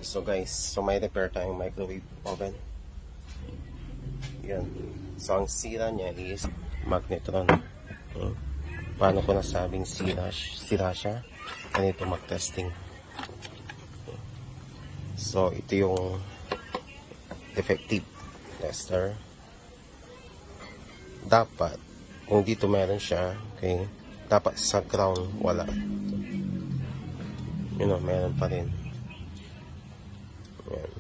So guys, may repair tayong microwave oven. Yan. So ang sira niya is magnetron. Paano ko nasabing sira siya? Ganito mag-testing. So ito yung defective tester. Dapat kung dito meron siya, okay, dapat sa ground wala. Meron pa rin. Yan.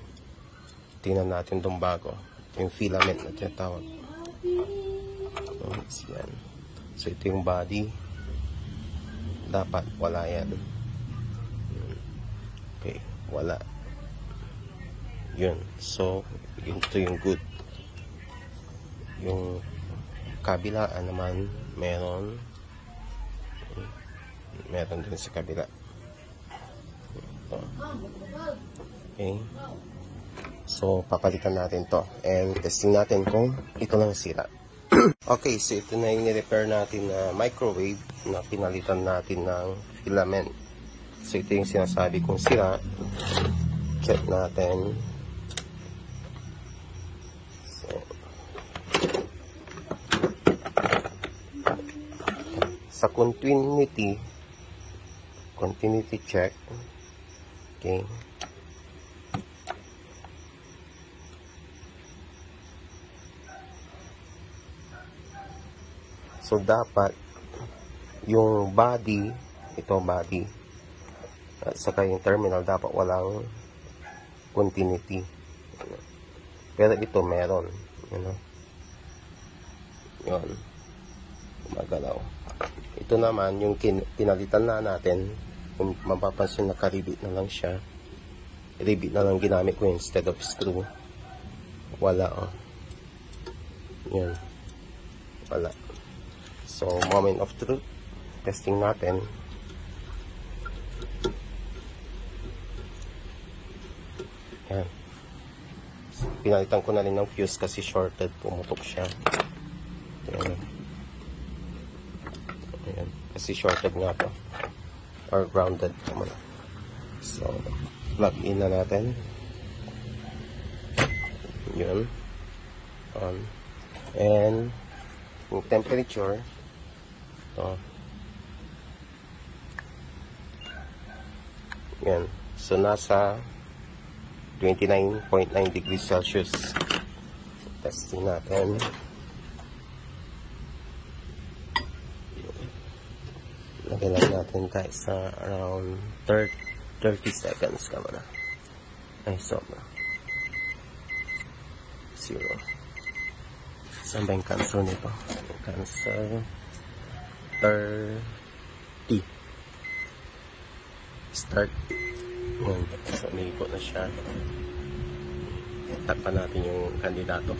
Tingnan natin itong bago. Yung filament na tinatawag. Yan. So ito yung body. Dapat wala yan. Okay, wala. Yun. So ito yung good. Yung kabilaan naman meron din sa kabila. Okay. So papalitan natin to and testing natin kung ito lang sira. Okay, so ito na yung repair natin na microwave na pinalitan natin ng filament. So ito yung sinasabi kong sira. Check natin. Sa continuity check, okay, so dapat yung body, at saka yung terminal dapat walang continuity, pero ito meron, yun, gumagalaw. Ito naman yung pinalitan na natin. Kung mapapansin, nakaribit na lang siya. Ribit na lang ginamit ko instead of screw. Wala, oh. Yan. Wala. So moment of truth, testing natin. Yan. So, pinalitan ko na rin ng fuse kasi shorted, pumutok siya. Yan. Ayan. Kasi shorted nga to or grounded naman. So plug in na natin. Yun. On. And yung temperature to. Yan. So nasa 29.9 degrees Celsius. Testing natin. Lagyan natin tayo sa around 30 seconds ka muna. Ay, sobra. 0. Saan ba yung cancel nito? Cancel 30. Start. Yan. So, umiikot na siya. Takpan natin yung kandidato.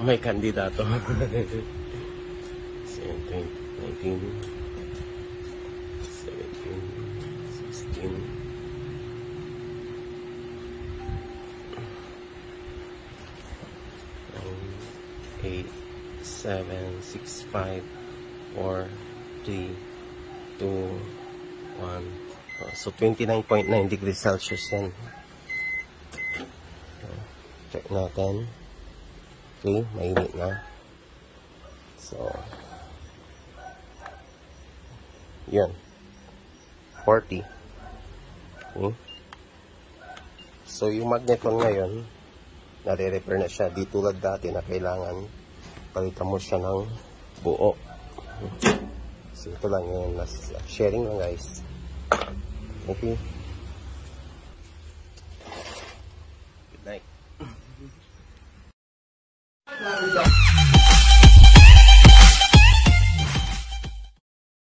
May kandidato. 19, 17, 16, 8, 7, 6, 5, 4, 3, 2, 1. So 29.9 degrees Celsius yan. Check natin. Okay, mainit na. So yan, 40. Okay. So yung magneton ngayon, nare-repair na siya. Di tulad dati na kailangan palitan mo siya ng buo. So ito lang yun, sharing lang guys. Okay. Good night.